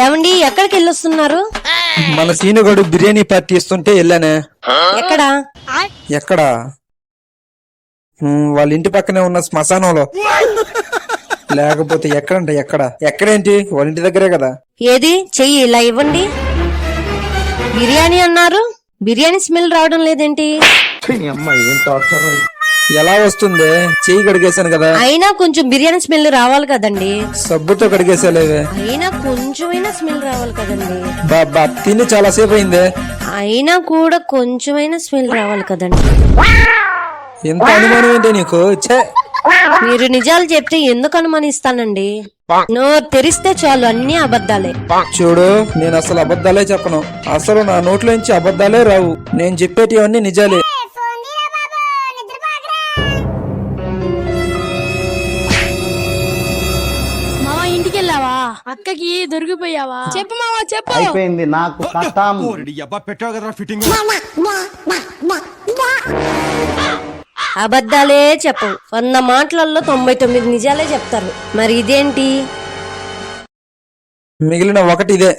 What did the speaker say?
ఏమండి ఎక్కడికి వెళ్ళొస్తున్నారు? మన సీనుగడు బిర్యానీ పార్టీ ఇస్తుంటే వెళ్ళానే. ఎక్కడా? ఎక్కడా? వాళ్ళ ఇంటి పక్కనే ఉన్న శ్మశానంలో. లేకపోతే ఎక్కడంట? ఎక్కడేంటి? వాళ్ళ ఇంటి దగ్గరే కదా. ఏది చెయ్యి ఇలా ఇవ్వండి. బిర్యానీ అన్నారు, బిర్యానీ స్మెల్ రావడం లేదేంటి? ఎలా వస్తుంది? చెయ్యి కడిగేశాను కదా. అయినా కొంచెం బిర్యానీ స్మెల్ రావాలి కదండి. సబ్బుతో కడిగేసాలేవే. అయినా కొంచెమైనా స్మెల్ రావాలి కదండి. బాబా తిని చాలా సేపు అయిందే. అయినా కూడా కొంచెమైనా స్మెల్ రావాలి కదండి. ఎంత అనుమానం ఏంటి నీకు? ఛే! మీరు నిజాలు చెప్తే ఎందుకు అనుమానిస్తానండి? నోరు తెరిస్తే చాలు అన్ని అబద్ధాలే. చూడు, నేను అసలు అబద్ధాలే చెప్పను. అసలు నా నోట్లోంచి అబద్ధాలే రావు. నేను చెప్పేటివన్నీ నిజాలే. మావా ఇంటికి వెళ్ళావా? అక్కకి దొరికిపోయావా? చెప్పు మావా చెప్పు. అయిపోయింది నాకు కథం. అబద్ధాలే చెప్పవు. 100 మాటలలో 99 నిజాలే చెప్తారు. మరి ఇదేంటి? మిగిలిన ఒకటి ఇదే.